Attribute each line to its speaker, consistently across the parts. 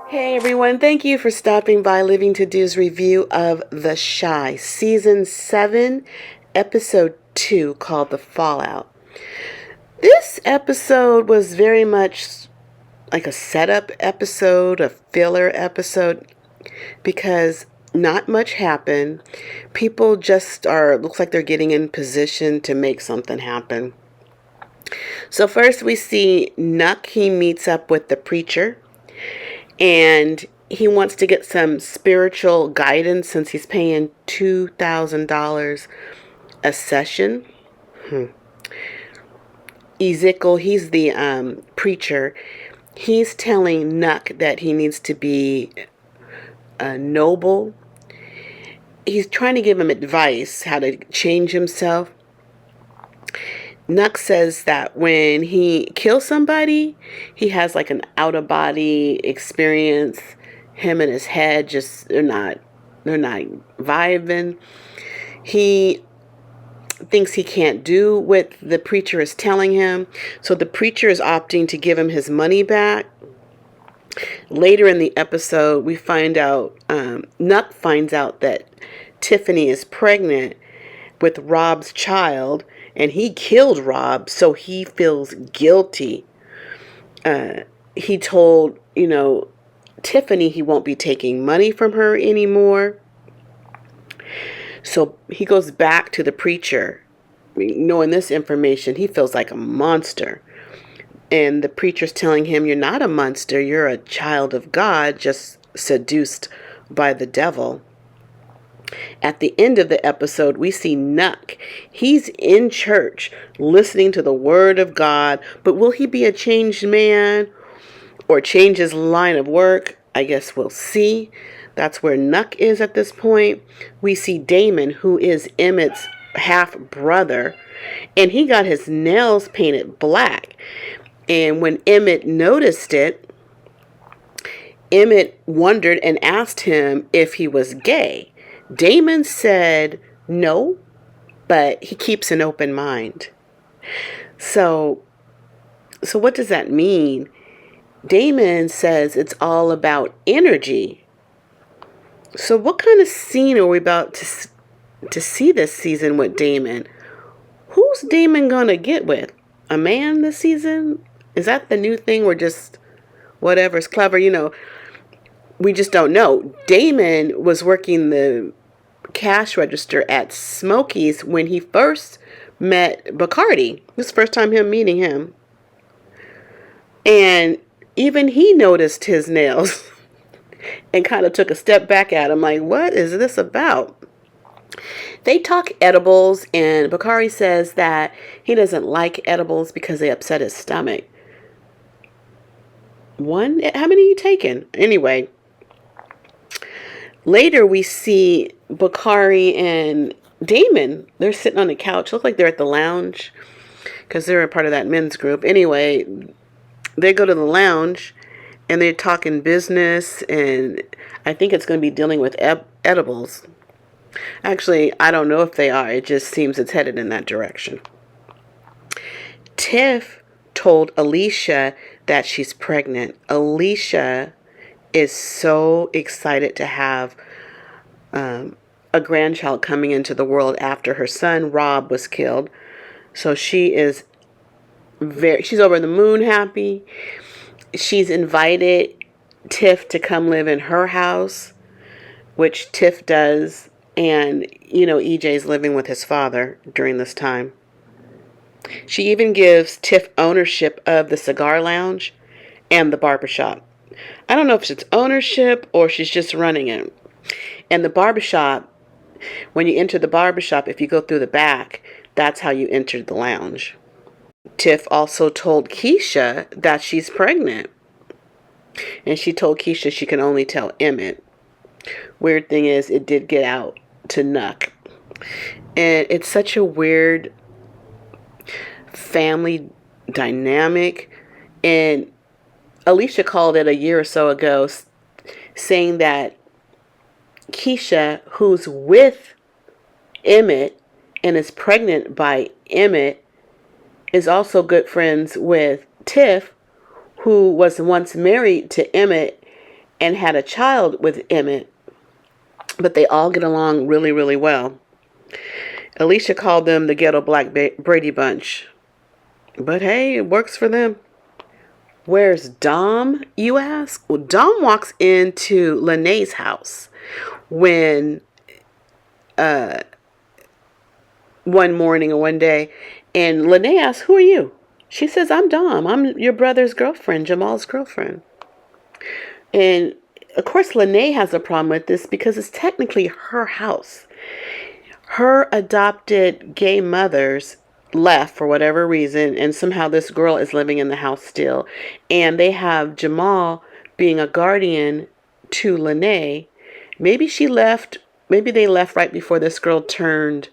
Speaker 1: Hey everyone, thank you for stopping by Living to Do's review of The Shy, Season 7, Episode 2, called The Fallout. This episode was very much like a setup episode, a filler episode, because not much happened. People just looks like they're getting in position to make something happen. So first we see Nuck. He meets up with the preacher. And he wants to get some spiritual guidance since he's paying $2,000 a session. Ezekiel, he's the preacher. He's telling Nuck that he needs to be noble. He's trying to give him advice how to change himself. Nuck says that when he kills somebody, he has like an out-of-body experience. Him and his head just, they're not vibing. He thinks he can't do what the preacher is telling him. So the preacher is opting to give him his money back. Later in the episode, we find out, Nuck finds out that Tiffany is pregnant with Rob's child. And he killed Rob, so he feels guilty. He told, Tiffany he won't be taking money from her anymore. So he goes back to the preacher. Knowing this information, he feels like a monster. And the preacher's telling him, you're not a monster, you're a child of God, just seduced by the devil. At the end of the episode, we see Nuck. He's in church listening to the word of God, but will he be a changed man or change his line of work? I guess we'll see. That's where Nuck is at this point. We see Damon, who is Emmett's half brother, and he got his nails painted black. And when Emmett noticed it, Emmett wondered and asked him if he was gay. Damon said no, but he keeps an open mind. So what does that mean? Damon says it's all about energy. So what kind of scene are we about to see this season with Damon? Who's Damon gonna get with? A man this season? Is that the new thing? We're just whatever's clever, we just don't know. Damon was working the cash register at Smokey's when he first met Bacardi. This is the first time him meeting him. And even he noticed his nails and kind of took a step back at him like, what is this about? They talk edibles, and Bacardi says that he doesn't like edibles because they upset his stomach. One? How many are you taking? Anyway. Later, we see Bacardi and Damon. They're sitting on the couch. Look like they're at the lounge because they're a part of that men's group. Anyway, they go to the lounge and they're talking business, and I think it's going to be dealing with edibles. Actually, I don't know if they are. It just seems it's headed in that direction. Tiff told Alicia that she's pregnant. Alicia is so excited to have a grandchild coming into the world after her son Rob was killed. So she's over the moon happy. She's invited Tiff to come live in her house, which Tiff does. And, EJ's living with his father during this time. She even gives Tiff ownership of the cigar lounge and the barbershop. I don't know if it's ownership or she's just running it. And the barbershop, when you enter the barbershop, if you go through the back, that's how you enter the lounge. Tiff also told Keisha that she's pregnant. And she told Keisha she can only tell Emmett. Weird thing is, it did get out to Nuck. And it's such a weird family dynamic. And Alicia called it a year or so ago, saying that Keisha, who's with Emmett and is pregnant by Emmett, is also good friends with Tiff, who was once married to Emmett and had a child with Emmett, but they all get along really, really well. Alicia called them the Ghetto Black Brady Bunch. But hey, it works for them. Where's Dom, you ask? Well, Dom walks into Lene's house when one morning or one day, and Lene asks, "Who are you?" She says, "I'm Dom. I'm your brother's girlfriend, Jamal's girlfriend." And of course, Lene has a problem with this because it's technically her house. Her adopted gay mothers left for whatever reason, and somehow this girl is living in the house still. And they have Jamal being a guardian to Lene. Maybe she left, maybe they left right before this girl turned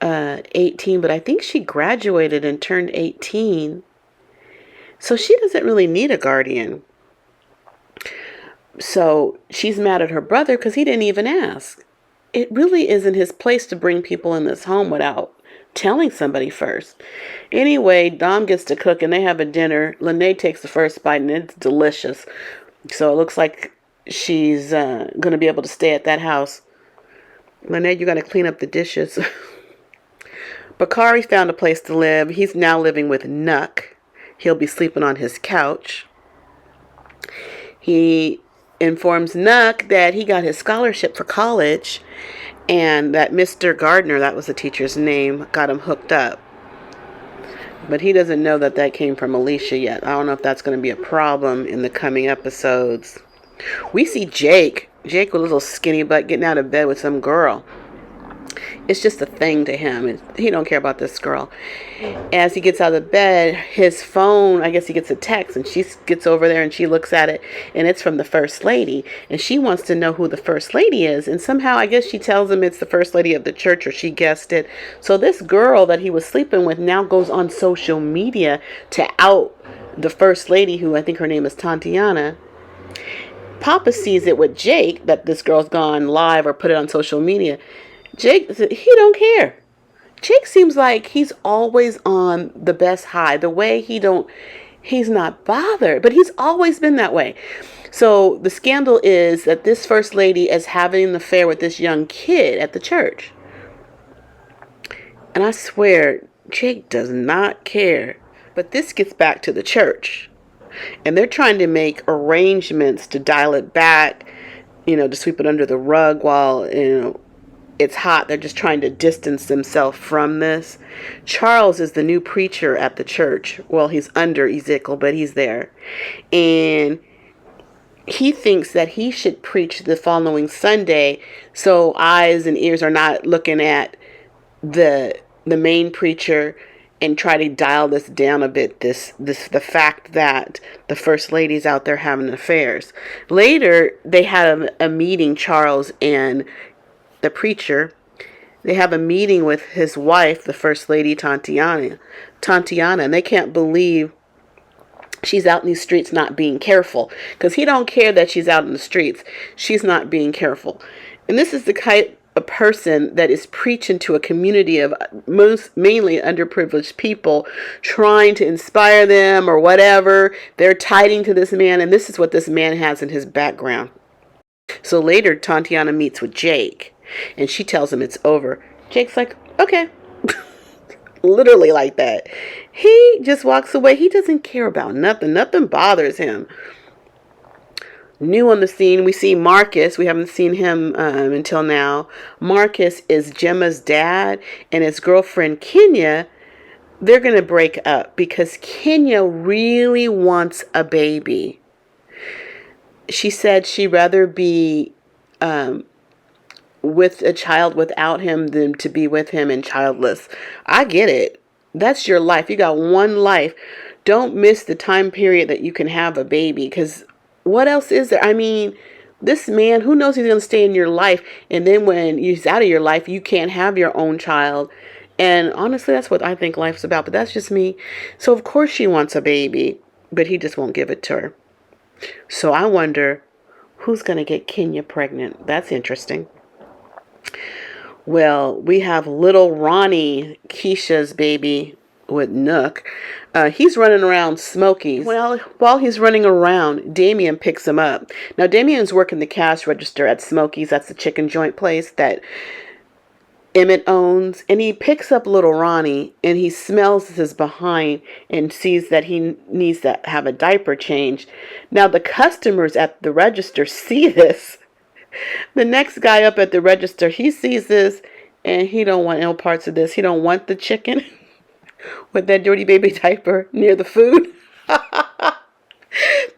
Speaker 1: 18, but I think she graduated and turned 18. So she doesn't really need a guardian. So she's mad at her brother because he didn't even ask. It really isn't his place to bring people in this home without telling somebody first. Anyway, Dom gets to cook and they have a dinner. Lene takes the first bite and it's delicious. So it looks like she's going to be able to stay at that house. Lene, you got to clean up the dishes. Bakari found a place to live. He's now living with Nuck. He'll be sleeping on his couch. He informs Nuck that he got his scholarship for college and that Mr. Gardner, that was the teacher's name, got him hooked up. But he doesn't know that that came from Alicia yet. I don't know if that's going to be a problem in the coming episodes. We see Jake with a little skinny butt getting out of bed with some girl. It's just a thing to him. He don't care about this girl. As he gets out of bed, his phone, I guess he gets a text, and she gets over there and she looks at it, and it's from the First Lady. And she wants to know who the First Lady is. And somehow, I guess she tells him it's the First Lady of the church, or she guessed it. So this girl that he was sleeping with now goes on social media to out the First Lady, who I think her name is Tatiana. Papa sees it with Jake, that this girl's gone live or put it on social media. Jake, he don't care. Jake seems like he's always on the best high. The way he's not bothered, but he's always been that way. So the scandal is that this First Lady is having an affair with this young kid at the church. And I swear, Jake does not care. But this gets back to the church. And they're trying to make arrangements to dial it back, to sweep it under the rug while, it's hot. They're just trying to distance themselves from this. Charles is the new preacher at the church. Well, he's under Ezekiel, but he's there. And he thinks that he should preach the following Sunday so eyes and ears are not looking at the main preacher, and try to dial this down a bit, the fact that the First Lady's out there having affairs. Later, they had a meeting, Charles and the preacher. They have a meeting with his wife, the First Lady, Tatiana, and they can't believe she's out in these streets not being careful, because he don't care that she's out in the streets. She's not being careful. And this is the kind a person that is preaching to a community of mainly underprivileged people, trying to inspire them or whatever. They're tiding to this man, and this is what this man has in his background. So later, Tatiana meets with Jake, and she tells him it's over. Jake's like, okay. Literally like that. He just walks away. He doesn't care about nothing. Nothing bothers him. New on the scene, we see Marcus. We haven't seen him until now. Marcus is Gemma's dad, and his girlfriend Kenya. They're going to break up because Kenya really wants a baby. She said she'd rather be with a child without him than to be with him and childless. I get it. That's your life. You got one life. Don't miss the time period that you can have a baby, because what else is there? I mean, this man, who knows he's going to stay in your life, and then when he's out of your life, you can't have your own child. And honestly, that's what I think life's about, but that's just me. So of course she wants a baby, but he just won't give it to her. So I wonder who's going to get Kenya pregnant. That's interesting. Well, we have little Ronnie, Keisha's baby, Nuck. He's running around Smokey. Well, while he's running around, Damien picks him up. Now, Damien's working the cash register at Smokey's. That's the chicken joint place that Emmett owns. And he picks up little Ronnie, and he smells his behind and sees that he needs to have a diaper change. Now, the customers at the register see this. The next guy up at the register, he sees this, and he don't want no parts of this. He don't want the chicken with that dirty baby diaper near the food.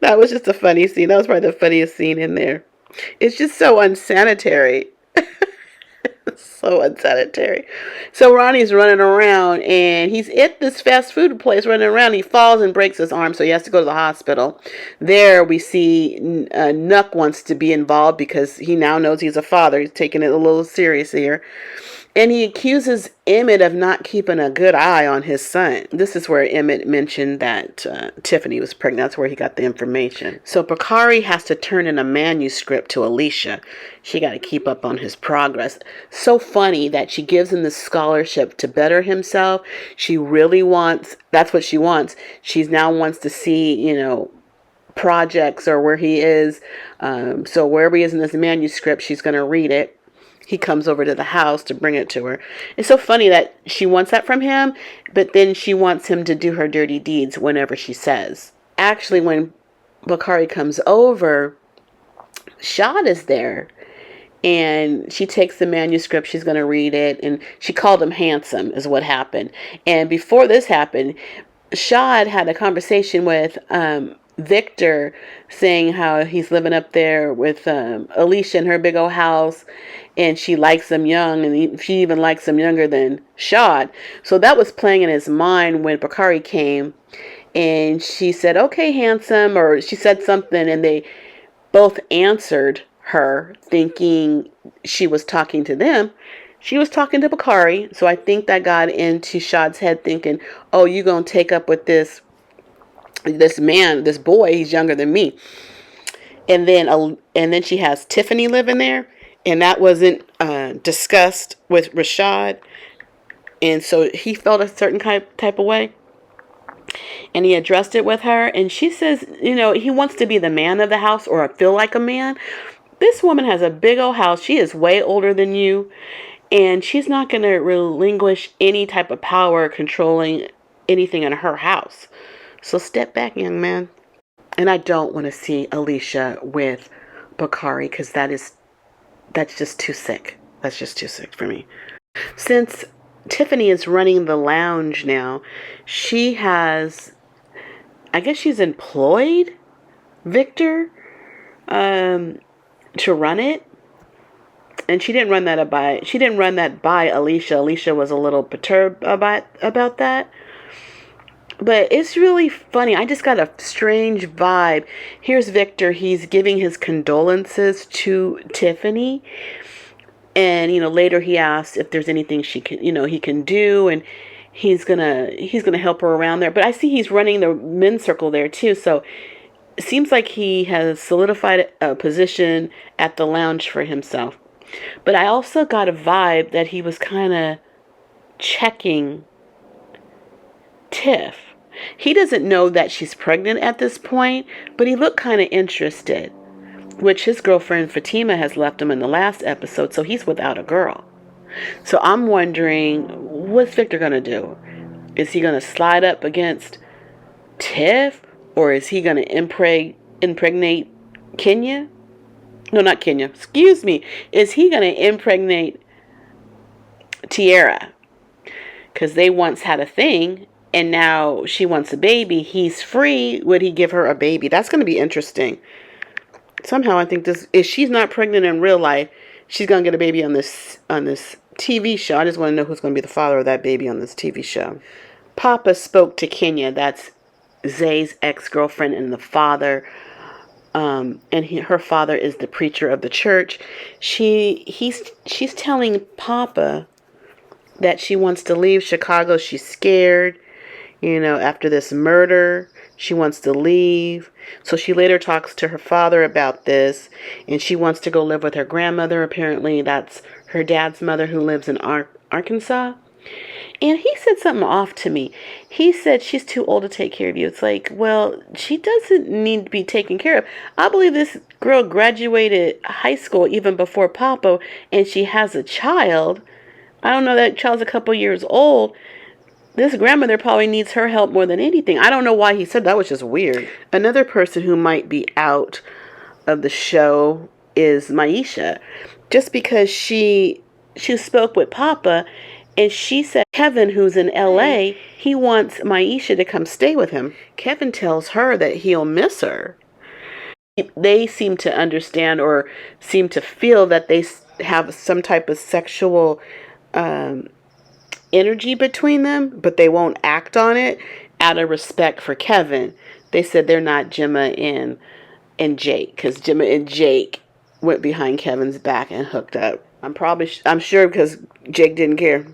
Speaker 1: That was just a funny scene. That was probably the funniest scene in there. It's just so unsanitary. So unsanitary. So Ronnie's running around, and he's at this fast food place running around. He falls and breaks his arm, so he has to go to the hospital. There we see Nuck wants to be involved because he now knows he's a father. He's taking it a little serious here. And he accuses Emmett of not keeping a good eye on his son. This is where Emmett mentioned that Tiffany was pregnant. That's where he got the information. So Bakari has to turn in a manuscript to Alicia. She got to keep up on his progress. So funny that she gives him this scholarship to better himself. She really wants, that's what she wants. She now wants to see, projects or where he is. So wherever he is in this manuscript, she's going to read it. He comes over to the house to bring it to her. It's so funny that she wants that from him, but then she wants him to do her dirty deeds whenever she says. Actually, when Bakari comes over, Shad is there. And she takes the manuscript. She's going to read it. And she called him handsome is what happened. And before this happened, Shad had a conversation with Victor, saying how he's living up there with Alicia in her big old house, and she likes him young, and she even likes him younger than Shad. So that was playing in his mind when Bakari came, and she said, "Okay, handsome," or she said something, and they both answered her, thinking she was talking to them. She was talking to Bakari, so I think that got into Shad's head, thinking, "Oh, you gonna take up with this man, this boy, he's younger than me." And then she has Tiffany living there, and that wasn't discussed with Rashad, and so he felt a certain type of way, and he addressed it with her, and she says, he wants to be the man of the house or feel like a man. This woman has a big old house. She is way older than you, and she's not going to relinquish any type of power controlling anything in her house. So step back, young man. And I don't want to see Alicia with Bakari because that's just too sick. That's just too sick for me. Since Tiffany is running the lounge now, she has, I guess she's employed Victor to run it. And she didn't run that by Alicia. Alicia was a little perturbed about that. But it's really funny. I just got a strange vibe. Here's Victor. He's giving his condolences to Tiffany. And, later he asks if there's anything he can do. And he's gonna help her around there. But I see he's running the men's circle there too. So it seems like he has solidified a position at the lounge for himself. But I also got a vibe that he was kind of checking Tiff. He doesn't know that she's pregnant at this point, but he looked kind of interested, which his girlfriend Fatima has left him in the last episode, so he's without a girl. So I'm wondering, what's Victor going to do? Is he going to slide up against Tiff, or is he going to impregnate Kenya? No, not Kenya. Excuse me. Is he going to impregnate Tierra? Because they once had a thing, and now she wants a baby. He's free. Would he give her a baby? That's going to be interesting. Somehow I think if she's not pregnant in real life, she's going to get a baby on this TV show. I just want to know who's going to be the father of that baby on this TV show. Papa spoke to Kenya. That's Zay's ex-girlfriend and the father. Her father is the preacher of the church. She's telling Papa that she wants to leave Chicago. She's scared. After this murder, she wants to leave. So she later talks to her father about this, and she wants to go live with her grandmother. Apparently, that's her dad's mother who lives in Arkansas. And he said something off to me. He said she's too old to take care of you. It's like, well, she doesn't need to be taken care of. I believe this girl graduated high school even before Papa, and she has a child. I don't know, that child's a couple years old. This grandmother probably needs her help more than anything. I don't know why he said that. Was just weird. Another person who might be out of the show is Maisha. Just because she spoke with Papa, and she said Kevin, who's in LA, he wants Maisha to come stay with him. Kevin tells her that he'll miss her. They seem to understand or seem to feel that they have some type of sexual energy between them, but they won't act on it out of respect for Kevin. They said they're not Gemma and Jake, because Gemma and Jake went behind Kevin's back and hooked up. I'm sure because Jake didn't care.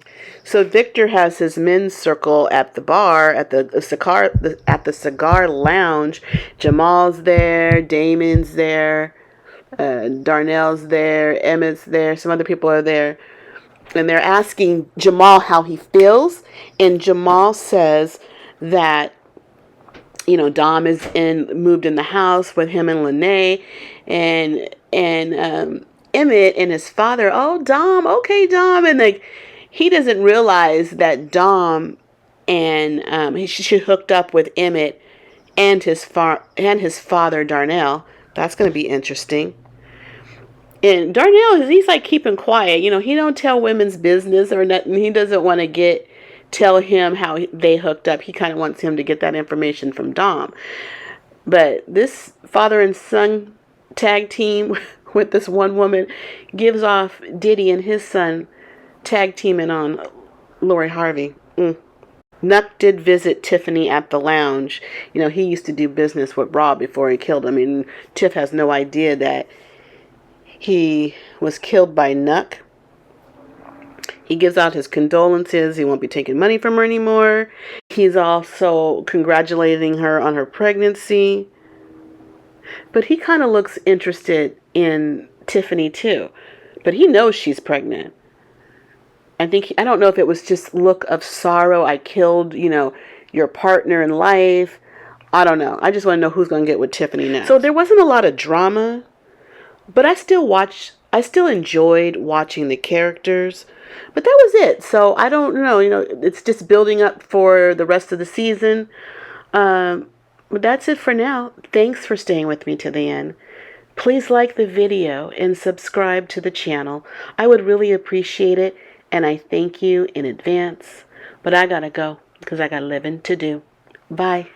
Speaker 1: So Victor has his men's circle at the bar, at the cigar lounge. Jamal's there, Damon's there, Darnell's there, Emmett's there, some other people are there. And they're asking Jamal how he feels. And Jamal says that, Dom is moved in the house with him and Lene. And Emmett and his father, oh, Dom, okay, Dom. And he doesn't realize that Dom and she hooked up with Emmett and his father, Darnell. That's going to be interesting. And Darnell, he's like keeping quiet. He don't tell women's business or nothing. He doesn't want to tell him how they hooked up. He kind of wants him to get that information from Dom. But this father and son tag team with this one woman gives off Diddy and his son tag teaming on Lori Harvey. Nuck did visit Tiffany at the lounge. He used to do business with Rob before he killed him. And Tiff has no idea that he was killed by Nuck. He gives out his condolences. He won't be taking money from her anymore. He's also congratulating her on her pregnancy. But he kind of looks interested in Tiffany too. But he knows she's pregnant. I don't know if it was just look of sorrow. I killed, your partner in life. I don't know. I just want to know who's going to get with Tiffany next. So there wasn't a lot of drama. But I still enjoyed watching the characters. But that was it. So I don't know, it's just building up for the rest of the season. But that's it for now. Thanks for staying with me to the end. Please like the video and subscribe to the channel. I would really appreciate it. And I thank you in advance. But I gotta go because I got living to do. Bye.